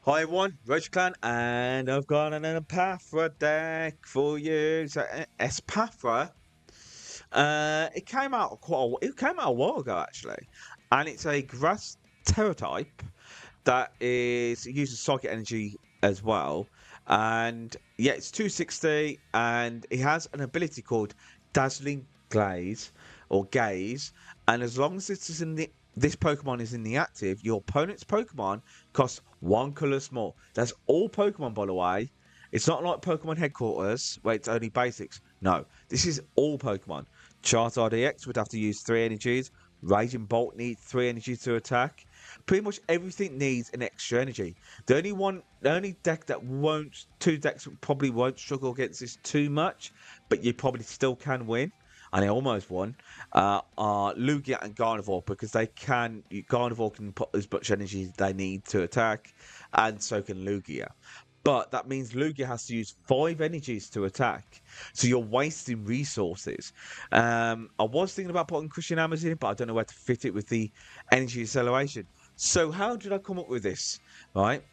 Hi everyone, Roshiclan, and I've got an Espathra deck for you. So Espathra, it came out a while ago actually, and it's a grass terror type that uses psychic energy as well, and yeah, it's 260, and it has an ability called Dazzling Glaze or Gaze, and as long as this Pokemon is in the active, your opponent's Pokemon costs one colour more. That's all Pokemon, by the way. It's not like Pokemon Headquarters where it's only basics. No, this is all Pokemon. Charizard EX would have to use 3 energies. Raging Bolt needs 3 energies to attack. Pretty much everything needs an extra energy. The only deck that won't, two decks probably won't struggle against this too much, but you probably still can win. And they almost won. Are Lugia and Gardevoir, because Gardevoir can put as much energy as they need to attack, and so can Lugia. But that means Lugia has to use 5 energies to attack. So you're wasting resources. I was thinking about putting Cushion Hammers in, but I don't know where to fit it with the energy acceleration. So how did I come up with this? Right?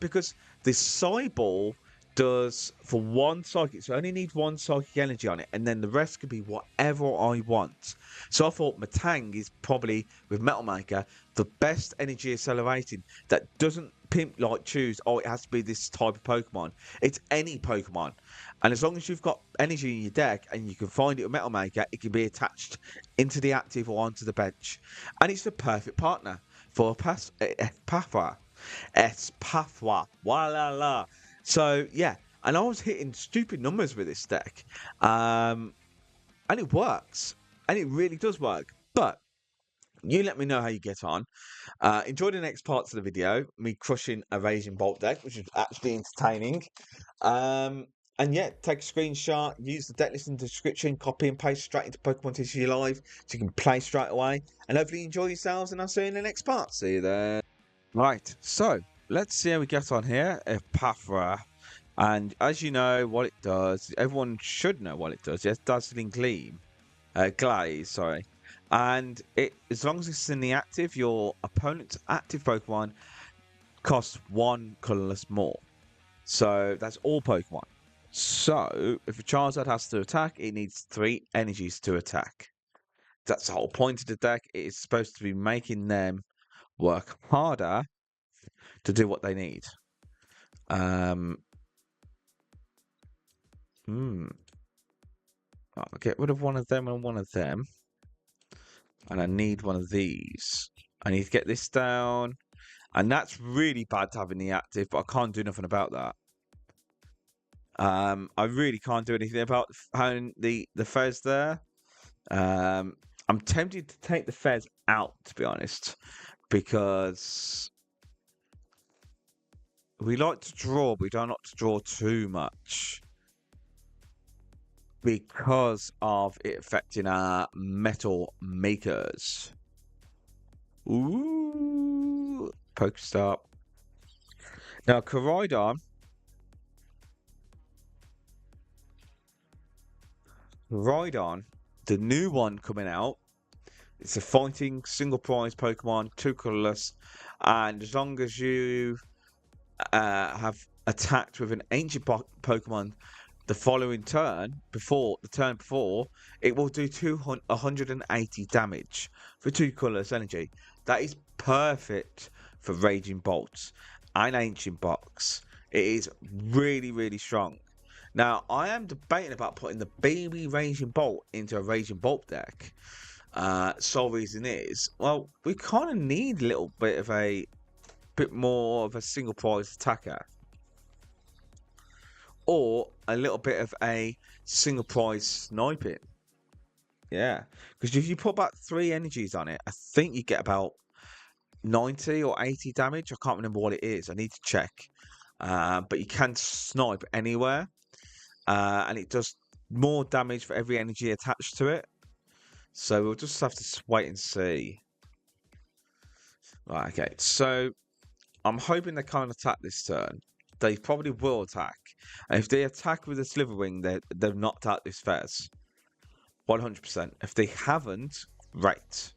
Because the Cyball does for one psychic, so I only need one psychic energy on it, and then the rest could be whatever I want. So I thought Metang is probably, with Metal Maker, the best energy accelerating that doesn't choose, oh, it has to be this type of Pokemon. It's any Pokemon, and as long as you've got energy in your deck and you can find it with Metal Maker, it can be attached into the active or onto the bench, and it's the perfect partner for Espathra. Espathra, la. So yeah, and I was hitting stupid numbers with this deck, and it works, and it really does work. But you let me know how you get on. Enjoy the next parts of the video, me crushing a Raging Bolt deck, which is actually entertaining. And yeah, take a screenshot, use the deck list in the description, copy and paste straight into Pokemon TCG Live, so you can play straight away. And hopefully you enjoy yourselves, and I'll see you in the next part. See you there. Right, so let's see how we get on here. Espathra. And as you know what it does, everyone should know what it does. Yes, Dazzling Glaze, sorry. And as long as it's in the active, your opponent's active Pokemon costs 1 colorless more. So that's all Pokemon. So if a Charizard has to attack, it needs 3 energies to attack. That's the whole point of the deck. It is supposed to be making them work harder to do what they need. I'll get rid of one of them and one of them. And I need one of these. I need to get this down. And that's really bad to have in the active, but I can't do nothing about that. I really can't do anything about having the Fez there. I'm tempted to take the Fez out, to be honest, because we like to draw, but we don't like to draw too much, because of it affecting our metal makers. Ooh, Pokestop. Now, Koraidon, the new one coming out, it's a fighting single prize Pokemon, 2 colorless, and as long as you have attacked with an ancient Pokemon the following turn, it will do 180 damage for 2 colorless energy. That is perfect for Raging Bolts and Ancient Box. It is really, really strong. Now, I am debating about putting the baby Raging Bolt into a Raging Bolt deck. Sole reason is, well, we kind of need a little bit more of a single prize attacker, or a little bit of a single prize sniping. Yeah, because if you put about 3 energies on it, I think you get about 90 or 80 damage. I can't remember what it is. I need to check. But you can snipe anywhere, and it does more damage for every energy attached to it. So we'll just have to wait and see. Right, okay, so I'm hoping they can't attack this turn. They probably will attack. And if they attack with a Slitherwing, they've knocked out this Fez. 100%. If they haven't, right.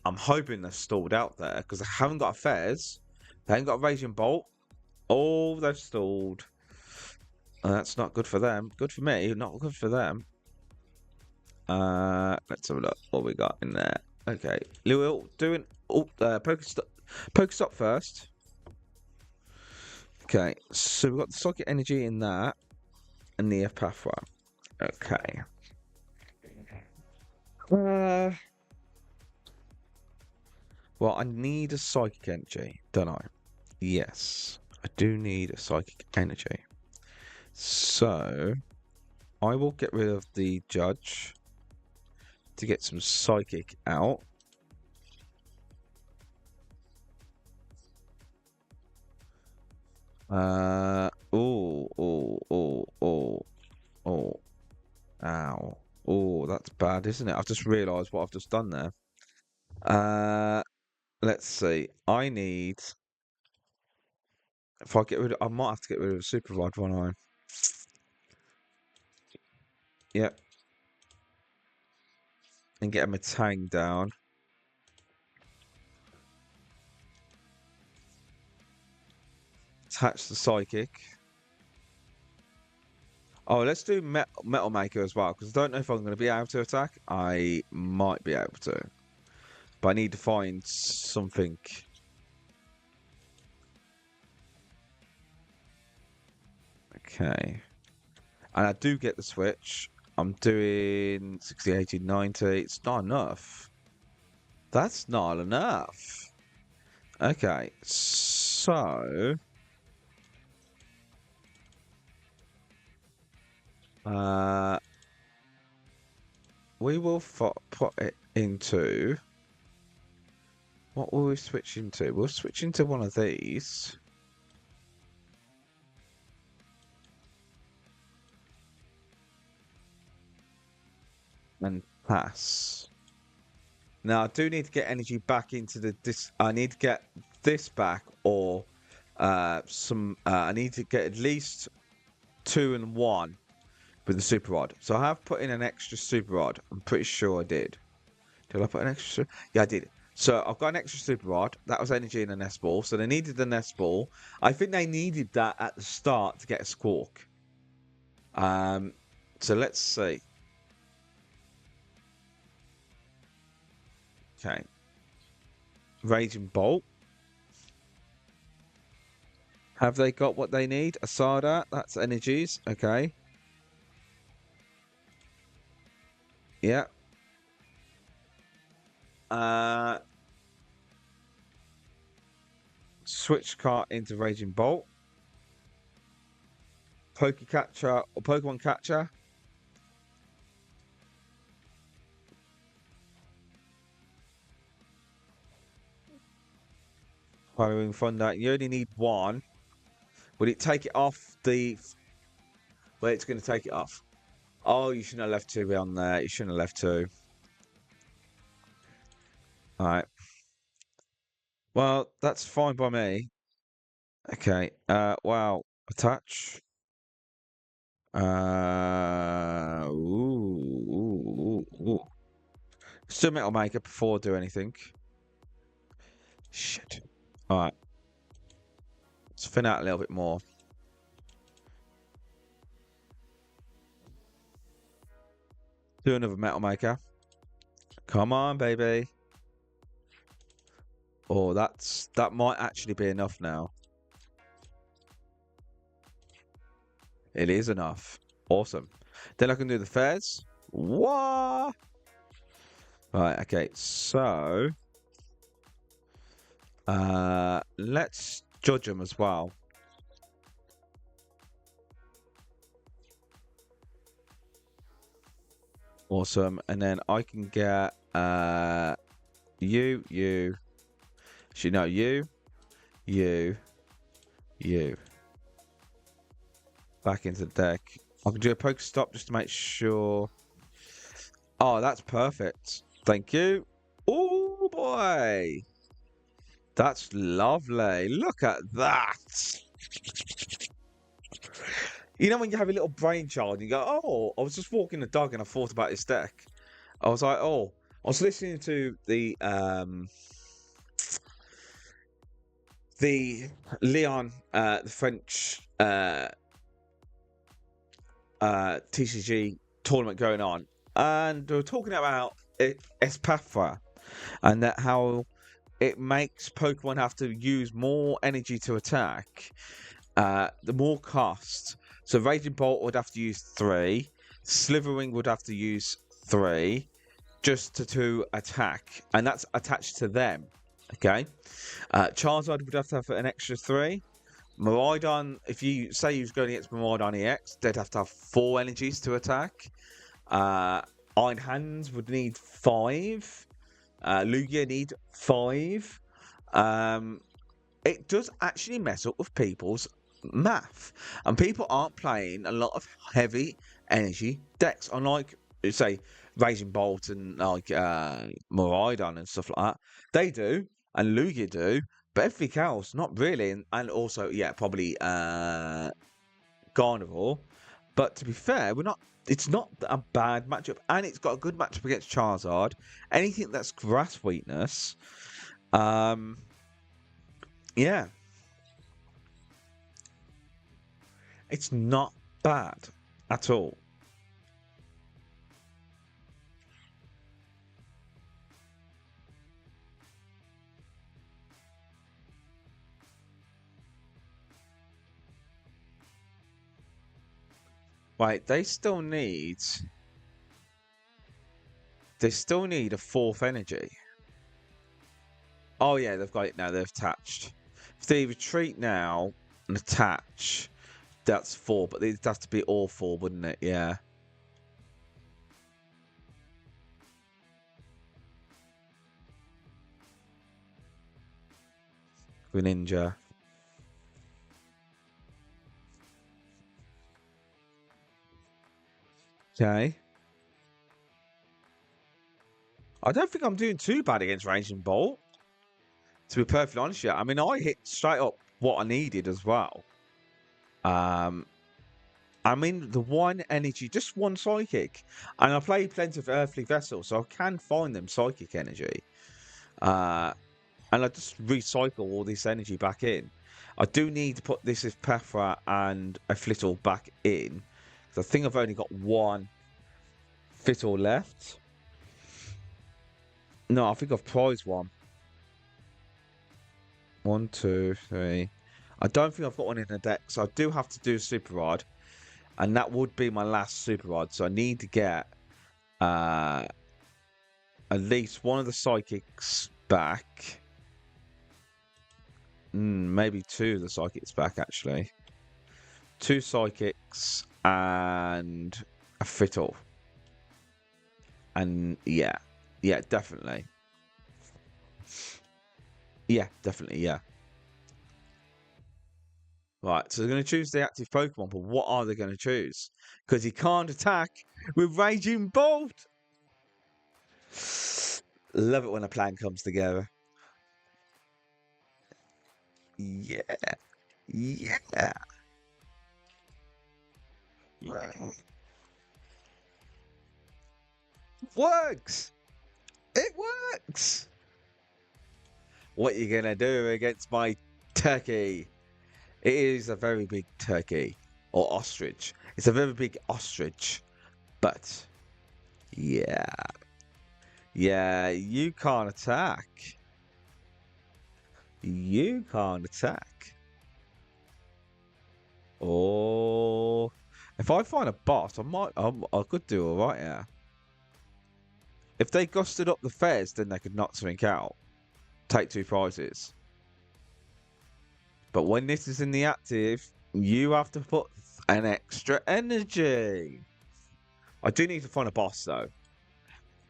I'm hoping they're stalled out there because they haven't got a Fez. They ain't got a Raging Bolt. Oh, they've stalled. That's not good for them. Good for me, not good for them. Let's have a look what we got in there. Okay, Lil doing Pokestop first. Okay, so we've got the Socket Energy in that, and the Espathra. Okay. Well, I need a Psychic Energy, don't I? Yes, I do need a Psychic Energy. So, I will get rid of the Judge to get some Psychic out. Ow. Oh, that's bad, isn't it? I've just realised what I've just done there. Let's see. I need... If I get rid of... I might have to get rid of a Super Rod, won't I? Yep. And get a Metang down. Attach the Psychic. Oh, let's do Metal Maker as well, because I don't know if I'm going to be able to attack. I might be able to. But I need to find something. Okay. And I do get the Switch. I'm doing 60, 80, 90. It's not enough. That's not enough. Okay, so... we will put it into... What will we switch into? We'll switch into one of these. And pass. Now I do need to get energy back into this. I need to get this back, or some. I need to get at least 2 and 1 with the Super Rod. So I have put in an extra Super Rod. I'm pretty sure I did. Did I put an extra? Yeah, I did. So I've got an extra Super Rod. That was energy in a Nest Ball. So they needed the Nest Ball. I think they needed that at the start to get a Squawk. So let's see. Okay. Raging Bolt. Have they got what they need? Asada, that's energies. Okay. Yeah. Switch cart into Raging Bolt. Catcher or Pokemon Catcher. Following Thunder. You only need 1. Would it take it off the... Well, it's going to take it off. Oh, you shouldn't have left 2 on there. You shouldn't have left 2. Alright. Well, that's fine by me. Okay. Wow. Attach. Ooh. Still Metal Maker before I do anything. Shit. Alright. Let's thin out a little bit more. Do another Metal Maker. Come on, baby. Oh, that might actually be enough now. It is enough. Awesome. Then I can do the Fez. What? Right, okay, so let's judge them as well. Awesome. And then I can get you. Actually, no, you. Back into the deck. I can do a Pokestop just to make sure. Oh, that's perfect. Thank you. Oh, boy. That's lovely. Look at that. You know when you have a little brainchild and you go, oh, I was just walking the dog and I thought about this deck. I was like, oh, I was listening to the Leon, the French TCG tournament going on, and they were talking about Espathra and that how it makes Pokemon have to use more energy to attack, the more cost. So Raging Bolt would have to use 3, Slithering would have to use 3 just to attack, and that's attached to them. Okay, Charizard would have to have an extra 3. Miraidon, if you say you was going against Miraidon EX, they'd have to have 4 energies to attack. Iron Hands would need 5. Lugia need 5. It does actually mess up with people's math, and people aren't playing a lot of heavy energy decks, unlike say Raging Bolt and like Miraidon and stuff like that. They do, and Lugia do, but everything else not really. And also, yeah, probably Gardevoir. But to be fair, it's not a bad matchup, and it's got a good matchup against Charizard. Anything that's grass weakness, yeah, it's not bad at all. Right, they still need a 4th energy. Oh yeah, they've got it now. They've attached. If they retreat now and attach, that's 4. But it'd have to be all 4, wouldn't it? Yeah. Greninja. Okay. I don't think I'm doing too bad against Raging Bolt, to be perfectly honest. Yeah, I mean, I hit straight up what I needed as well. I mean, the 1 energy, just 1 psychic, and I play plenty of Earthly Vessels, so I can find them psychic energy. And I just recycle all this energy back in. I do need to put this Espathra and a Flittle back in, because I think I've only got 1 Flittle left. No, I think I've prized 1. 1, 2, 3. I don't think I've got 1 in the deck, so I do have to do a Super Rod, and that would be my last Super Rod. So I need to get at least 1 of the psychics back. Maybe 2 of the psychics back, actually. 2 psychics and a Flittle. And yeah, definitely. Yeah, definitely, yeah. Right, so they're going to choose the active Pokemon, but what are they going to choose? Because he can't attack with Raging Bolt. Love it when a plan comes together. Yeah. Yeah. Works. It works. What are you going to do against my turkey? It is a very big turkey. Or ostrich. It's a very big ostrich. But, yeah. Yeah, you can't attack. You can't attack. Oh. If I find a boss, I could do alright here. If they gusted up the Fez, then they could knock something out. Take 2 prizes. But when this is in the active, you have to put an extra energy. I do need to find a boss, though.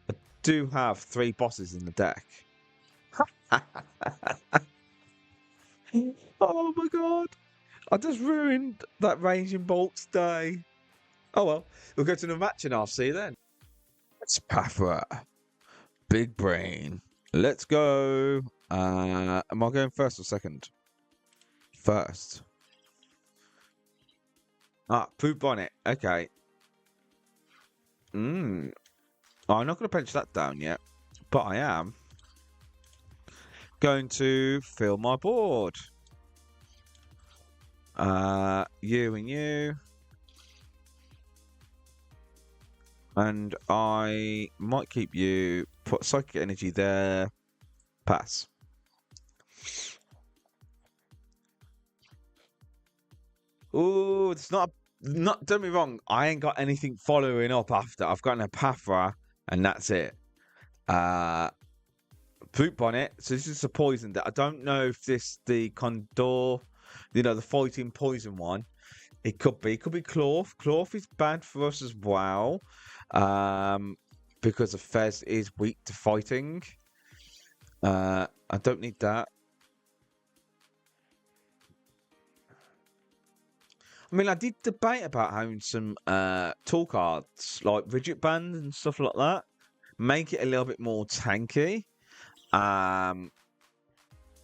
I do have 3 bosses in the deck. Oh my god. I just ruined that Raging Bolt's day. Oh well. We'll go to the match and I'll see you then. Espathra. Big brain. Let's go. Am I going first or second? First. Poop Bonnet. Okay. I'm not going to punch that down yet. but I am going to fill my board. You and you. And I might keep you, put Psychic Energy there, pass. Ooh, it's not, don't be wrong, I ain't got anything following up after. I've got an Espathra, and that's it. Fruit Bonnet, so this is a poison that I don't know if this, the Condor, you know, the fighting poison one. It could be Klawf. Klawf is bad for us as well. Because of Fez is weak to fighting. I don't need that. I mean, I did debate about having some tool cards like Rigid Band and stuff like that. Make it a little bit more tanky. But I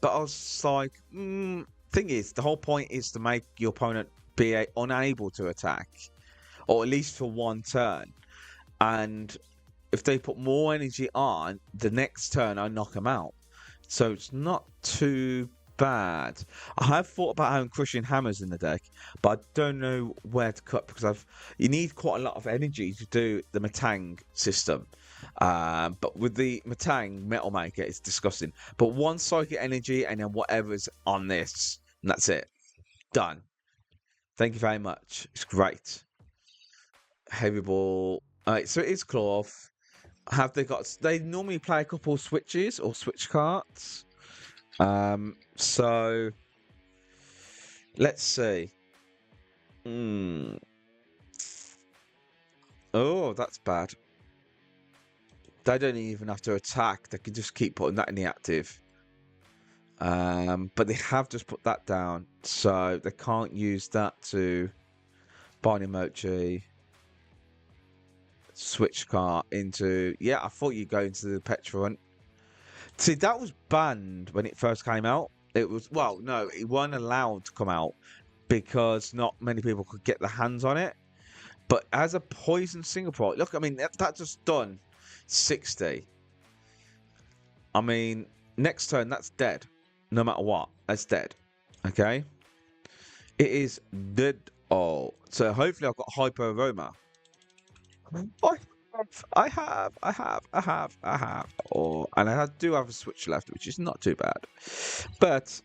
was like, thing is, the whole point is to make your opponent be unable to attack, or at least for one turn. And if they put more energy on, the next turn I knock them out. So it's not too bad. I have thought about having Crushing Hammers in the deck, but I don't know where to cut because you need quite a lot of energy to do the Metang system. But with the Metang Metal Maker, it's disgusting. But one Psychic Energy and then whatever's on this, and that's it. Done. Thank you very much. It's great. Heavy Ball. Alright, so it is Klawf. Have they got? They normally play a couple of switches or switch cards. So let's see. Oh, that's bad. They don't even have to attack. They can just keep putting that in the active. But they have just put that down, so they can't use that to bind emoji. Switch card into... Yeah, I thought you'd go into the Petrant. See, that was banned when it first came out. It was... Well, no, it wasn't allowed to come out because not many people could get their hands on it. But as a poison single product... Look, I mean, that just done 60. I mean, next turn, that's dead. No matter what, that's dead. Okay? It is dead. Oh, so hopefully I've got Hyper Aroma. I have. Oh, and I do have a switch left, which is not too bad. But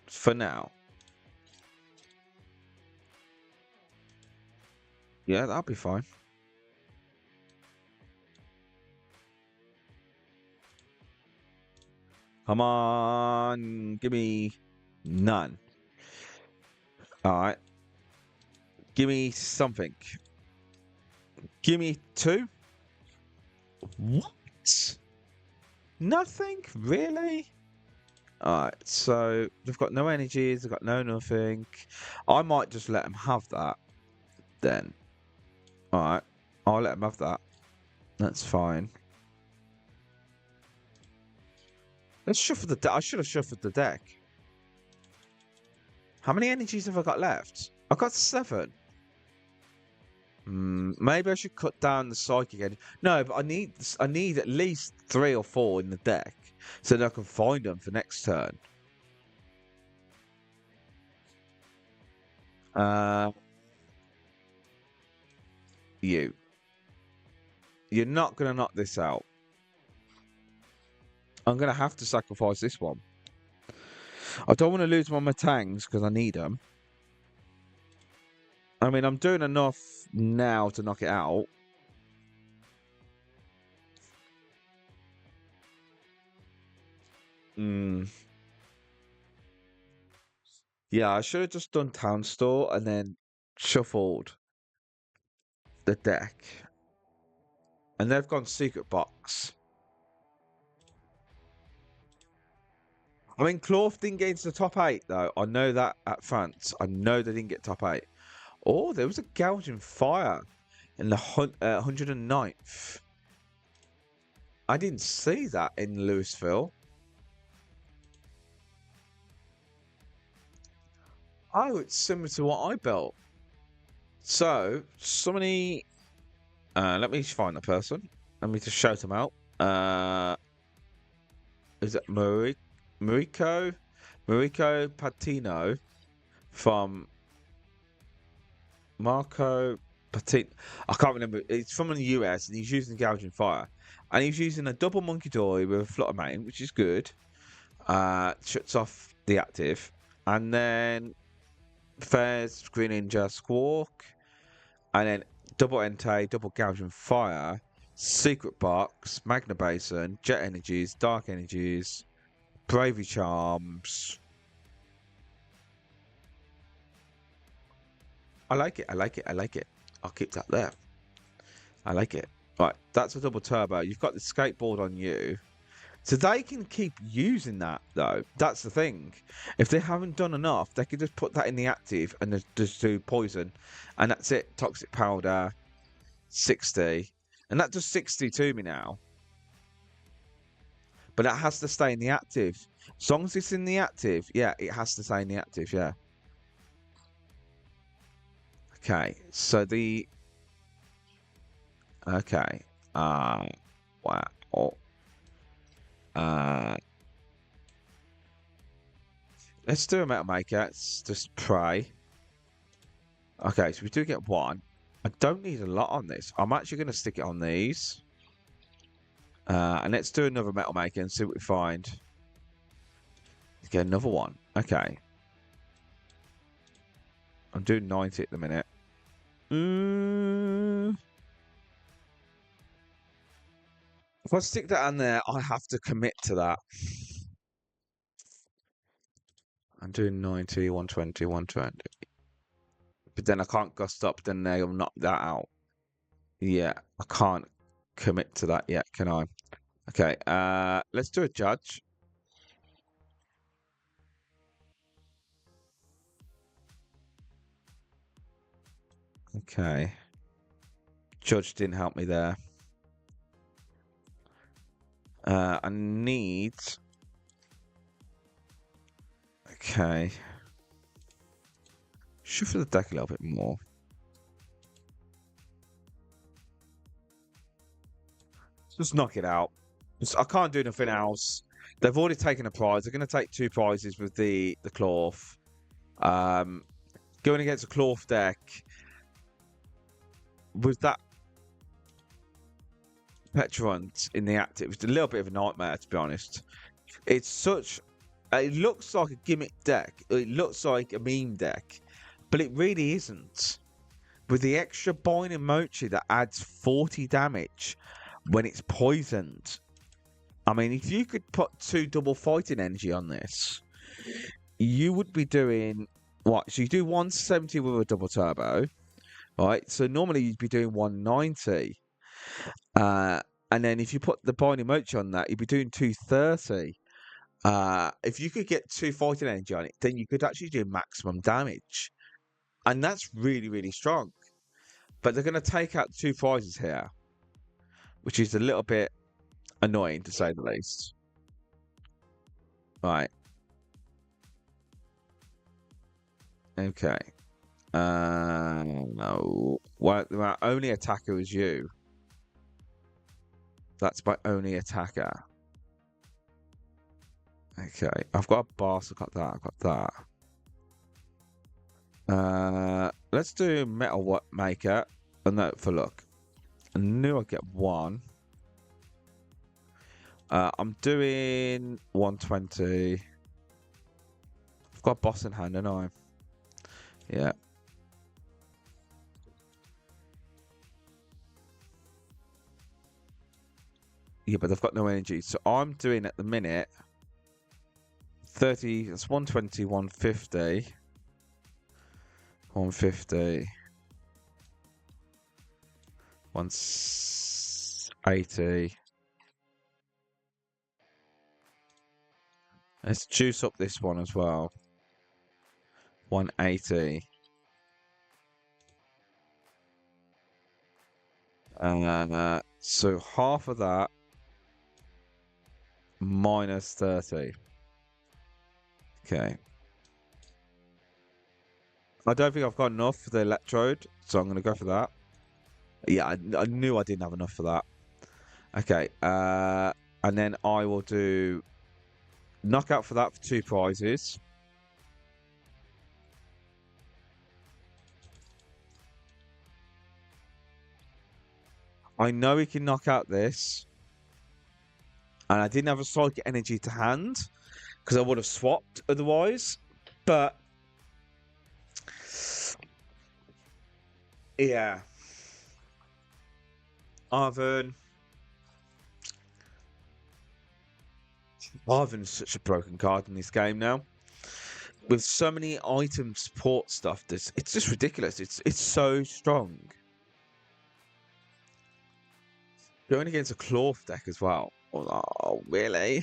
for now, yeah, that'll be fine. Come on, give me none. All right, give me something. Give me 2. What? Nothing? Really? Alright, so they've got no energies, they've got no nothing. I might just let them have that then. Alright, I'll let them have that. That's fine. Let's shuffle the deck. I should have shuffled the deck. How many energies have I got left? I've got 7. Maybe I should cut down the psychic energy. No, but I need at least 3 or 4 in the deck so that I can find them for next turn. You're not gonna knock this out. I'm gonna have to sacrifice this one. I don't want to lose my Metangs because I need them. I mean, I'm doing enough now to knock it out. Yeah, I should have just done Town Store and then shuffled the deck. And they've gone Secret Box. I mean, Klawf didn't get into the top 8, though. I know that at France. I know they didn't get top 8. Oh, there was a gouging fire in the 109th. I didn't see that in Louisville. Oh, it's similar to what I built. So, somebody... let me find the person. Let me just shout them out. Is it Mariko Patino from Marco Patino? I can't remember. It's from the US, and he's using Gouging Fire, and he's using a double Monkey Dory with a Flutter Mane, which is good. Shuts off the active, and then Fez, Green Ninja, Squawk, and then double Entei, double Gouging Fire, Secret Box, Magna Basin, Jet Energies, Dark Energies, Bravery Charms. I like it. I like it. I like it. I'll keep that there. I like it. Right, that's a double turbo. You've got the skateboard on you. So they can keep using that, though. That's the thing. If they haven't done enough, they could just put that in the active and just do poison. And that's it. Toxic powder, 60. And that does 60 to me now. But that has to stay in the active. As long as it's in the active, yeah, it has to stay in the active, yeah. Okay, so the... Okay. Wow. Let's do a Metal Maker. Let's just pray. Okay, so we do get one. I don't need a lot on this. I'm actually going to stick it on these. And let's do another Metal Maker and see what we find. Let's get another one. Okay. I'm doing 90 at the minute. If I stick that on there, I have to commit to that. I'm doing 90, 120, 120. But then I can't gust up, then they'll knock that out. Yeah, I can't commit to that yet, can I? Okay, let's do a Judge. Okay. Judge didn't help me there. I need... Okay. Shuffle the deck a little bit more. Just knock it out. I can't do nothing else. They've already taken a prize. They're going to take 2 prizes with the Klawf. Going against a Klawf deck with that Petrant in the active, it's a little bit of a nightmare, to be honest. It's such... It looks like a gimmick deck. It looks like a meme deck. But it really isn't. With the extra Binding Mochi that adds 40 damage when it's poisoned. I mean, if you could put 2 double fighting energy on this, you would be doing... What? So you do 170 with a double turbo. Right? So normally you'd be doing 190. And then if you put the Binding Mochi on that, you'd be doing 230. If you could get 2 fighting energy on it, then you could actually do maximum damage. And that's really, really strong. But they're going to take out 2 prizes here, which is a little bit annoying, to say the least. Right. Okay. No. Well, my only attacker is you. That's my only attacker. Okay. I've got a boss. I've got that. I've got that. Let's do Metal Maker. A note for luck. I knew I'd get 1. I'm doing 120. I've got a boss in hand, don't I? Yeah. Yeah, but they've got no energy. So I'm doing at the minute 30. That's 120, 150. 150. 180. Let's juice up this one as well. 180. And so half of that minus 30. Okay. I don't think I've got enough for the electrode, so I'm going to go for that. Yeah, I knew I didn't have enough for that. Okay, and then I will do knockout for that for 2 prizes. I know he can knock out this. And I didn't have a psychic energy to hand because I would have swapped otherwise. But yeah. Arven's such a broken card in this game now. With so many item support stuff, it's just ridiculous. It's so strong. Going against a Klawf deck as well. Oh, really?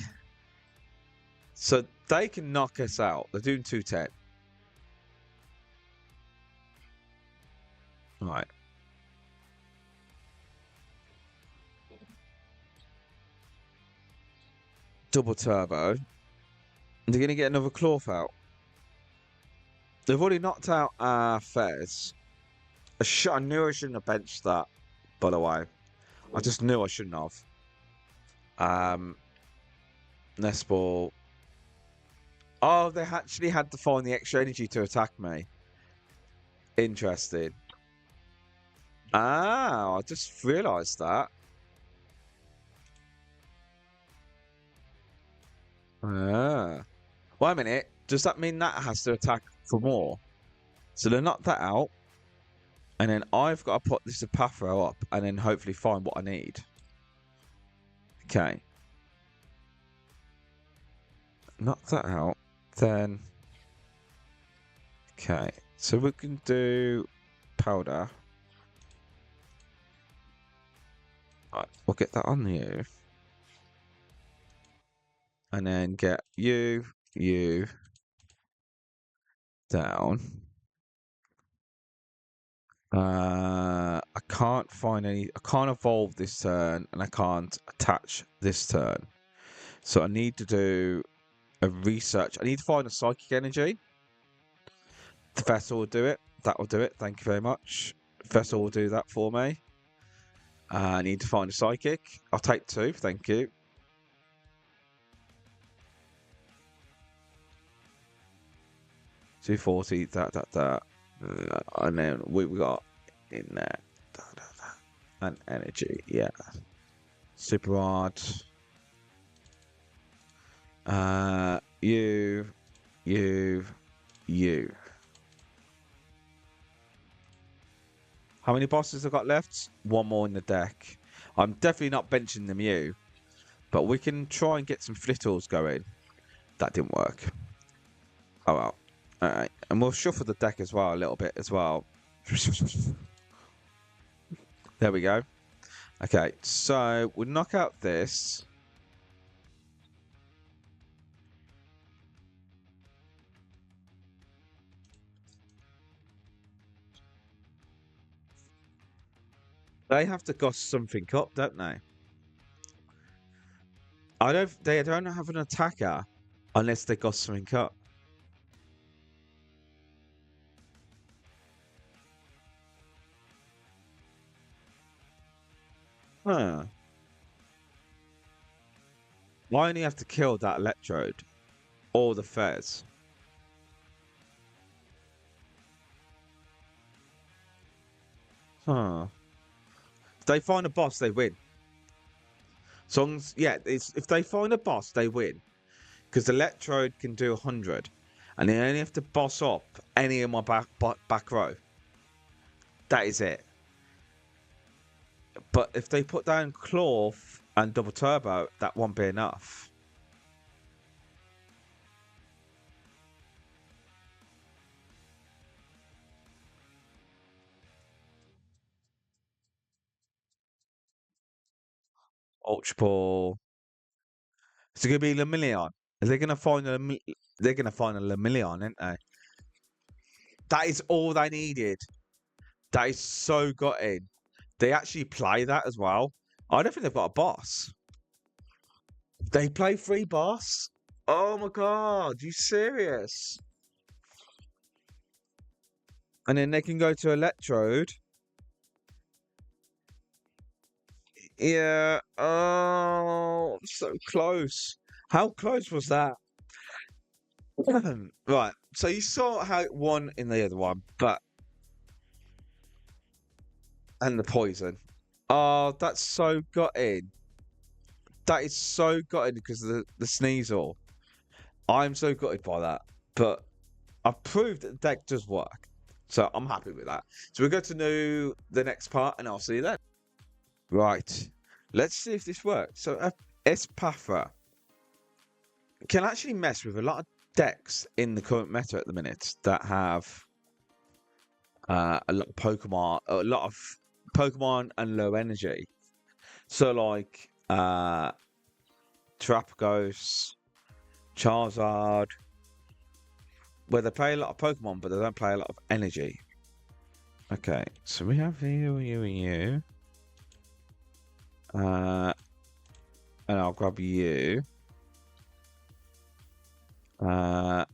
So they can knock us out. They're doing 210. Right. Double turbo. They're going to get another Klawf out. They've already knocked out Fez. I knew I shouldn't have benched that, by the way. I just knew I shouldn't have. Nest Ball. Oh, they actually had to find the extra energy to attack me. Interesting. Ah, I just realised that. Ah. Wait a minute. Does that mean that has to attack for more? So they knock that out. And then I've got to put this Espathra up and then hopefully find what I need. Okay. Knock that out. Then. Okay. So we can do powder. Right, we'll get that on you. And then get you down. I can't find any. I can't evolve this turn, and I can't attach this turn. So I need to do a research. I need to find a psychic energy. The vessel will do it. That will do it. Thank you very much. Vessel will do that for me. I need to find a psychic. I'll take 2. Thank you. $240. That. And then we got in there. And energy. Yeah. Super hard. You. How many bosses have got left? 1 more in the deck. I'm definitely not benching them you. But we can try and get some flittles going. That didn't work. Oh well. Alright. And we'll shuffle the deck as well a little bit as well. There we go. Okay, so we'll knock out this. They have to goss something up, don't they? They don't have an attacker unless they goss something up. Huh. I only have to kill that electrode or the Fez. Huh. If they find a boss, they win. Songs, yeah, if they find a boss, they win. Because the electrode can do 100. And they only have to boss up any of my back row. That is it. But if they put down Klawf and double turbo, that won't be enough. Ultra Ball. It's going to be Lemillion. They're going to find a Lemillion, aren't they? That is all they needed. That is so gutting. They actually play that as well. I don't think they've got a boss. They play free boss? Oh my god, you serious? And then they can go to Electrode. Yeah. Oh, so close. How close was that? Right. So you saw how it won in the other one, but and the poison. Oh, that's so gutting. That is so gutting because of the Sneasel. I'm so gutted by that. But I've proved that the deck does work. So I'm happy with that. So we'll go to the next part and I'll see you then. Right. Let's see if this works. So Espathra can actually mess with a lot of decks in the current meta at the minute that have a lot of Pokemon and low energy. So like terapagos, Charizard, where they play a lot of Pokemon, but they don't play a lot of energy. Okay, so we have you. And I'll grab you. Right.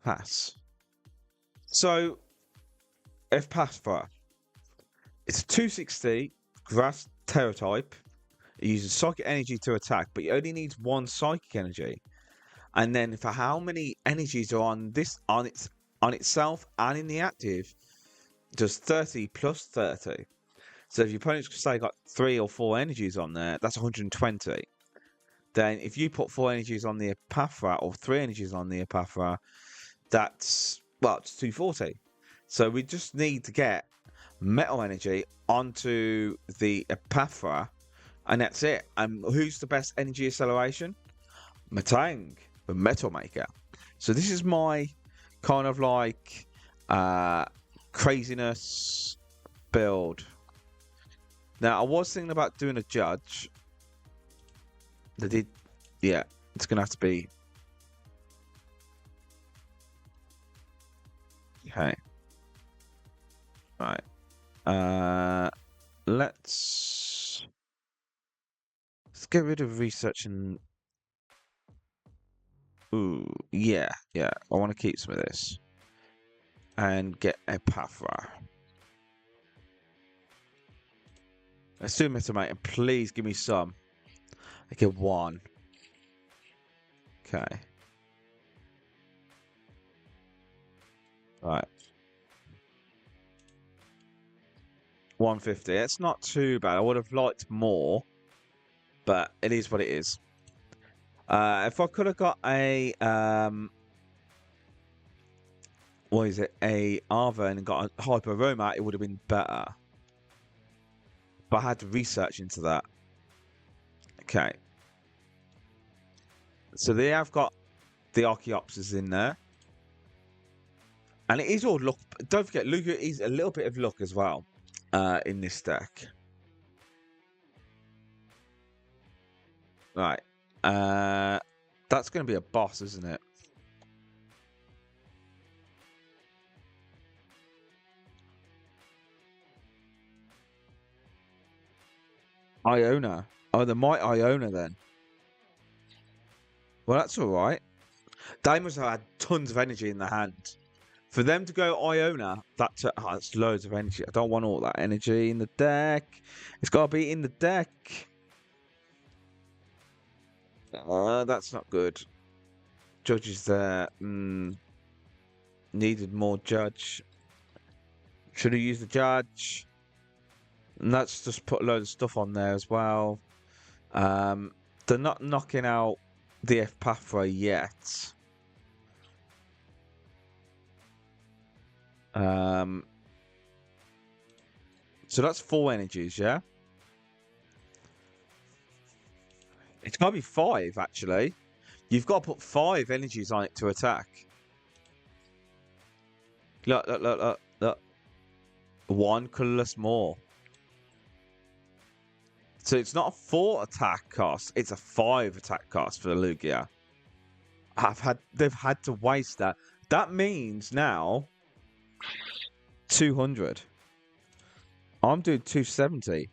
Pass. So, Espathra. It's a 260 grass terror type. It uses psychic energy to attack, but it only needs one psychic energy. And then for how many energies are on itself and in the active, does 30 plus 30. So if your opponent's say got 3 or 4 energies on there, that's 120. Then if you put 4 energies on the Espathra or 3 energies on the Espathra, that's it's 240. So we just need to get metal energy onto the Espathra, and that's it. And who's the best energy acceleration? Metang, the Metal Maker. So this is my kind of like craziness build. Now I was thinking about doing a Judge. Yeah, it's gonna have to be. Okay. Right. Let's get rid of research and. Ooh, yeah. I want to keep some of this and get a Espathra. Let's do Metamator. Please give me some. I get 1. Okay. Right. 150. It's not too bad. I would have liked more, but it is what it is. If I could have got a what is it? A Arven and got a Hyper Aroma, it would have been better. But I had to research into that. Okay. So they have got the Archaeopsis in there. And it is all luck. Don't forget, Lugia is a little bit of luck as well in this deck. Right. That's going to be a boss, isn't it? Iona. Oh, they might Iona then. Well, that's all right. They must have had tons of energy in the hand. For them to go Iona, that's loads of energy. I don't want all that energy in the deck. It's got to be in the deck. That's not good. Judge is there. Needed more Judge. Should have used the Judge. And that's just put a load of stuff on there as well. They're not knocking out the Espathra yet. So that's 4 energies, yeah? It's got to be 5, actually. You've got to put 5 energies on it to attack. Look. 1 colourless more. So it's not a 4 attack cost, it's a 5 attack cost for the Lugia. They've had to waste that. That means now 200. I'm doing 270.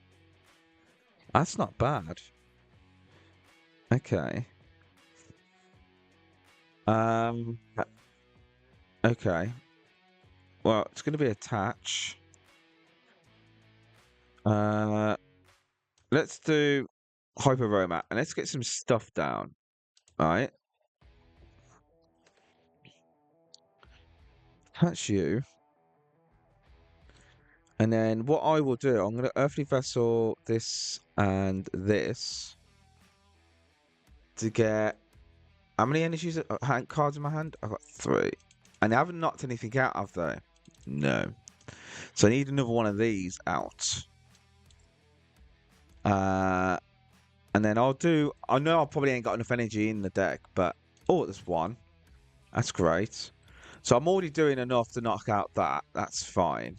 That's not bad. Okay. Okay. Well, it's going to be attach. Let's do Hyper Aroma and let's get some stuff down. All right. That's you. And then what I will do, I'm going to Earthen Vessel this and this to get how many energies cards in my hand? I've got 3. And I haven't knocked anything out, have they? No. So I need another one of these out. And then I'll do... I know I probably ain't got enough energy in the deck, but... Oh, there's one. That's great. So I'm already doing enough to knock out that. That's fine.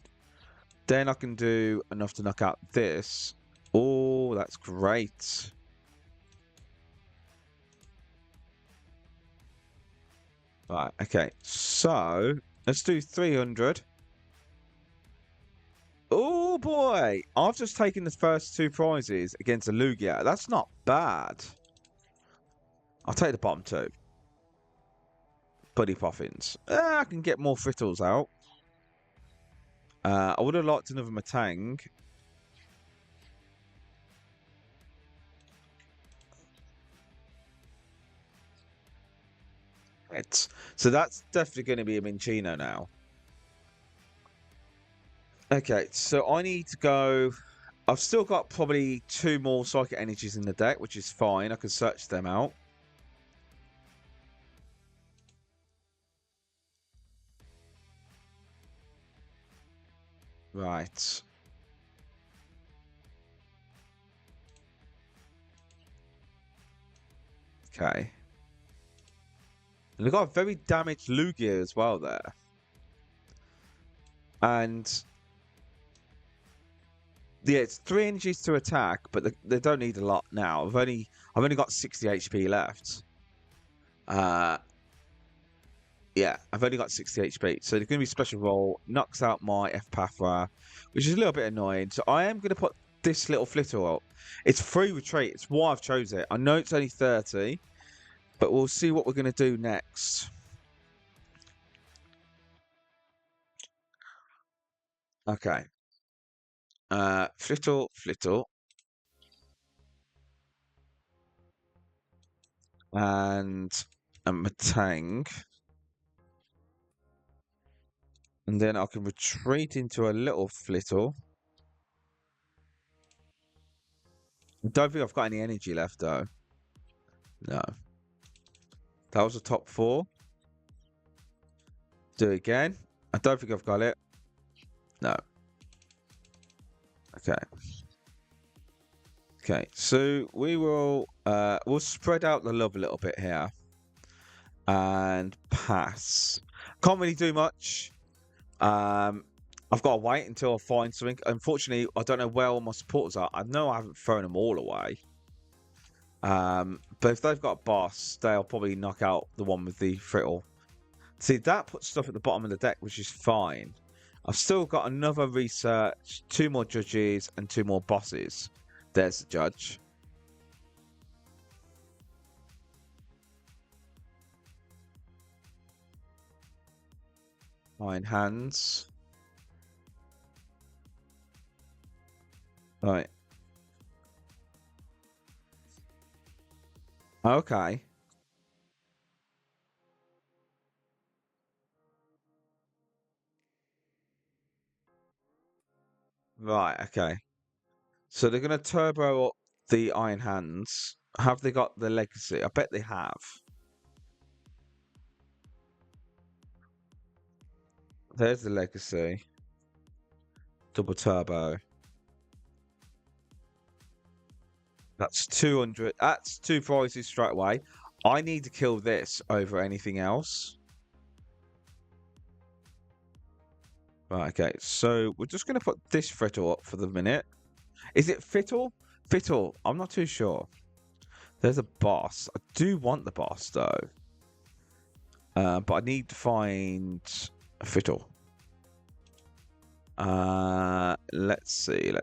Then I can do enough to knock out this. Oh, that's great. Right, okay. So, let's do 300. Oh, boy. I've just taken the first 2 prizes against a Lugia. That's not bad. I'll take the bottom 2. Buddy Poffins. I can get more Frittles out. I would have liked another Metang. So that's definitely going to be a Minccino now. Okay, so I need to go... I've still got probably 2 more Psychic Energies in the deck, which is fine. I can search them out. Right. Okay. And we've got a very damaged Lugia as well there. And... yeah, it's 3 energies to attack, but they don't need a lot now. I've only got 60 HP left. Yeah, I've only got 60 HP. So they're going to be special roll, knocks out my Espathra, which is a little bit annoying. So I am going to put this little Flittle up. It's free retreat. It's why I've chose it. I know it's only 30, but we'll see what we're going to do next. Okay. Flittle. And a Metang. And then I can retreat into a little Flittle. I don't think I've got any energy left, though. No. That was the top 4. Do it again. I don't think I've got it. No. Okay. Okay, so we will we'll spread out the love a little bit here. And pass. Can't really do much. I've got to wait until I find something. Unfortunately, I don't know where all my supporters are. I know I haven't thrown them all away. But if they've got a boss, they'll probably knock out the one with the Fritttle. See, that puts stuff at the bottom of the deck, which is fine. I've still got another research, 2 more judges, and 2 more bosses. There's the judge. Iron hands. Right. Okay. Right, okay. So they're going to turbo up the Iron Hands. Have they got the Legacy? I bet they have. There's the Legacy. Double turbo. That's 200. That's 2 prizes straight away. I need to kill this over anything else. Right, okay. So we're just going to put this Fritttle up for the minute. Is it Flittle? Flittle. I'm not too sure. There's a boss. I do want the boss, though. But I need to find a Flittle. Let's see.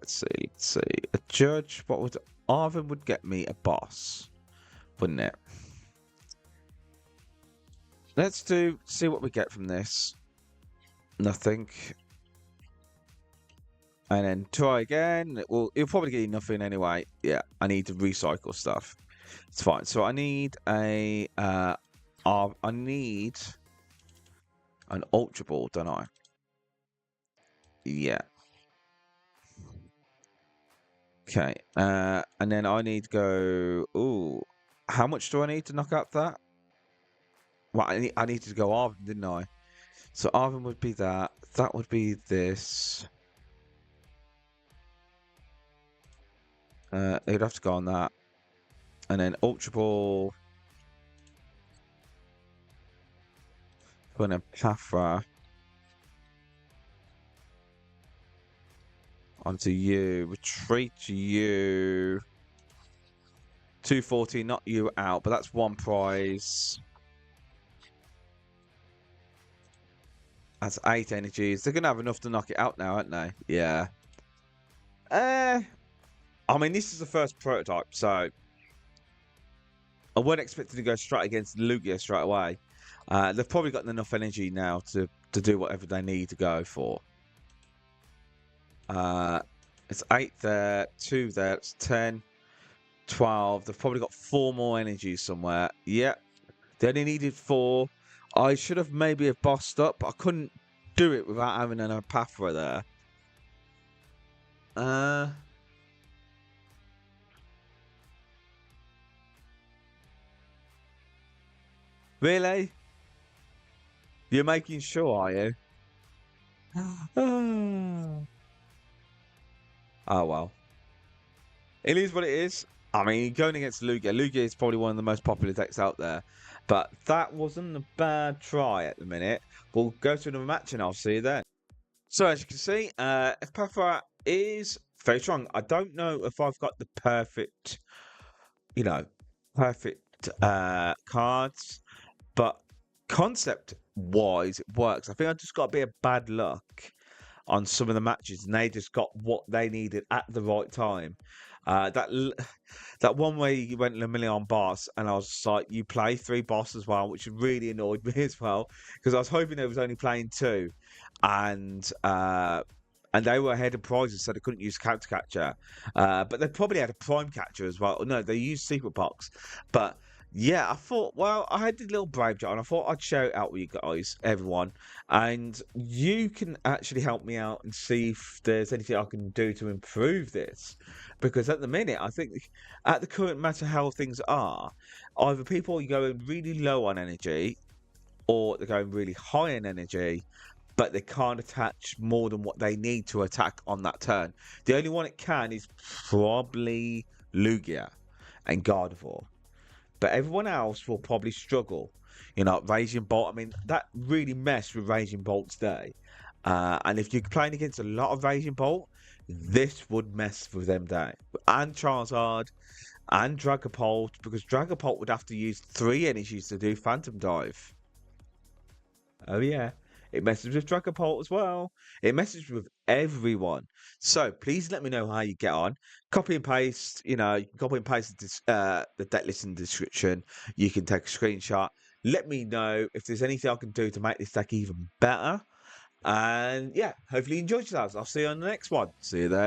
A judge. What would Arven would get me a boss. wouldn't it? Let's see what we get from this. Nothing. And then try again. Well, it'll probably get you nothing anyway. Yeah, I need to recycle stuff. It's fine. So I need a I need an Ultra Ball, don't I? Yeah. Okay. And then I need to go. Ooh, how much do I need to knock out that? Well, I need to go Arven, didn't I? So Arven would be that. That would be this. You'd have to go on that. And then Ultra Ball. Put in Espathra. Onto you. Retreat you. 240, not you out, but that's one prize. That's 8 energies. They're going to have enough to knock it out now, aren't they? Yeah. I mean, this is the first prototype, so I weren't expecting to go straight against Lugia straight away. They've probably got enough energy now to do whatever they need to go for. It's 8 there, 2 there, it's 10, 12. They've probably got 4 more energies somewhere. Yep. They only needed 4. I should have maybe have bossed up, but I couldn't do it without having an Espathra there. Really? You're making sure, are you? Oh, well. It is what it is. I mean, going against Lugia. Lugia is probably one of the most popular decks out there. But that wasn't a bad try at the minute. We'll go to another match and I'll see you then. So, as you can see, Espathra is very strong. I don't know if I've got the perfect, cards. But concept-wise, it works. I think I just got a bit of bad luck on some of the matches, and they just got what they needed at the right time. That one where you went Lemillion boss, and I was just like, you play 3 boss as well, which really annoyed me as well, because I was hoping they was only playing 2, and they were ahead of prizes, so they couldn't use counter catcher. But they probably had a prime catcher as well. No, they used secret box, but. Yeah, I thought, well, I had the little brave jar, and I thought I'd share it out with you guys, everyone, and you can actually help me out and see if there's anything I can do to improve this, because at the minute, I think at the current matter how things are, either people are going really low on energy, or they're going really high in energy, but they can't attach more than what they need to attack on that turn. The only one it can is probably Lugia and Gardevoir. But everyone else will probably struggle. Raging Bolt. I mean, that really messed with Raging Bolt's day. And if you're playing against a lot of Raging Bolt, this would mess with them day. And Charizard and Dragapult, because Dragapult would have to use 3 energies to do Phantom Dive. Oh, yeah. It messes with Dragapult as well. It messes with everyone. So please let me know how you get on. Copy and paste. You can copy and paste the deck list in the description. You can take a screenshot. Let me know if there's anything I can do to make this deck even better. And yeah, hopefully you enjoyed yourselves. I'll see you on the next one. See you then.